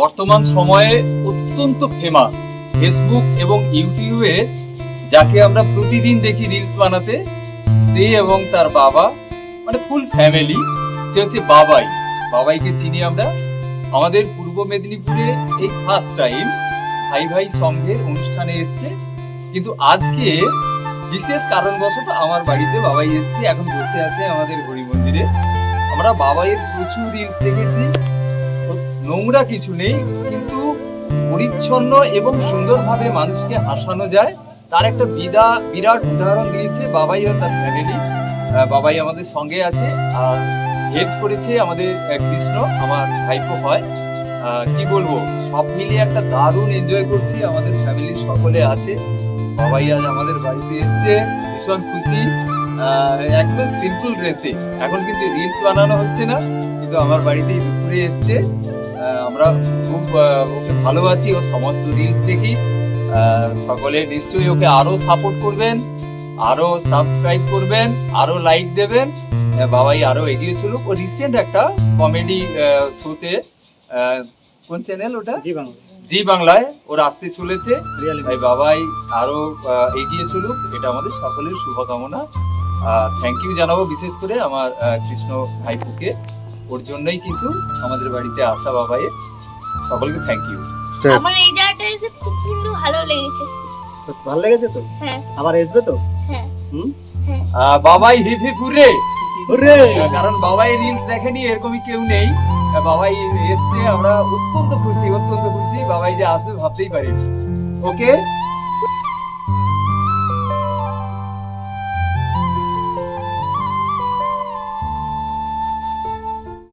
বর্তমান সময়ে অত্যন্ত ফেমাস ফেসবুক এবং ইউটিউবে যাকে আমরা প্রতিদিন দেখি রিলস বানাতে, সে এবং তার বাবা মানে ফুল ফ্যামিলি, সে হচ্ছে বাবাই। বাবাইকে চিনি আমরা। আমাদের পূর্ব মেদিনীপুরে এই ফার্স্ট টাইম ভাই ভাই সঙ্গের অনুষ্ঠানে এসছে, কিন্তু আজকে বিশেষ কারণবশত আমার বাড়িতে বাবাই এসছে। এখন বসে আছে আমাদের হরি মন্দিরে। আমরা বাবাইয়ের প্রচুর রিলস দেখেছি, নোংরা কিছু নেই, কিন্তু পরিচ্ছন্ন এবং সুন্দরভাবে মানুষকে হাসানো যায় তার একটা বিরাট উদাহরণ দিয়েছে বাবাই ও তার ফ্যামিলি। বাবাই আমাদের সঙ্গে আছে আর হেল্প করেছে আমাদের কৃষ্ণ, আমার ভাইপো হয়। কি বলবো, সব মিলিয়ে একটা দারুণ এনজয় করছি। আমাদের ফ্যামিলির সকলে আছে। বাবাই আজ আমাদের বাড়িতে এসছে, ভীষণ খুশি। একদম সিম্পল ড্রেসে, এখন কিন্তু রিলস বানানো হচ্ছে না, কিন্তু আমার বাড়িতেই দুপুরে এসছে। আমরা খুব ওকে ভালোবাসি, ও সমস্ত রিলস দেখি। সকলে নিশ্চয়ই ওকে আরো সাপোর্ট করবেন, আরো সাবস্ক্রাইব করবেন, আরো লাইক দেবেন। বাবাই আরো এগিয়ে চলুক। ও রিসেন্ট একটা কমেডি শোতে, কোন চ্যানেল ওটা, জি বাংলায় ওর আসতে চলেছে। তাই বাবাই আরো এগিয়ে চলুক, এটা আমাদের সকলের শুভকামনা। থ্যাংক ইউ জানাবো বিশেষ করে আমার কৃষ্ণ ভাইপুকে, ওর জন্যই কিন্তু আমাদের বাড়িতে আসা বাবাইয়ের। সকলকে থ্যাংক ইউ। আমার এই জায়গাটা এসে খুব কিন্তু ভালো লেগেছে। ভালো লেগেছে তো? হ্যাঁ। আবার আসবে তো? হ্যাঁ। বাবাই হিপ হিপ হুররে। হুররে! কারণ বাবাই রিলস দেখেনি এরকমই কেউ নেই। বাবাই এসছে, আমরা অত্যন্ত খুশি, অত্যন্ত খুশি। বাবাই যে আসবে ভাবতেই পারিনি। ওকে।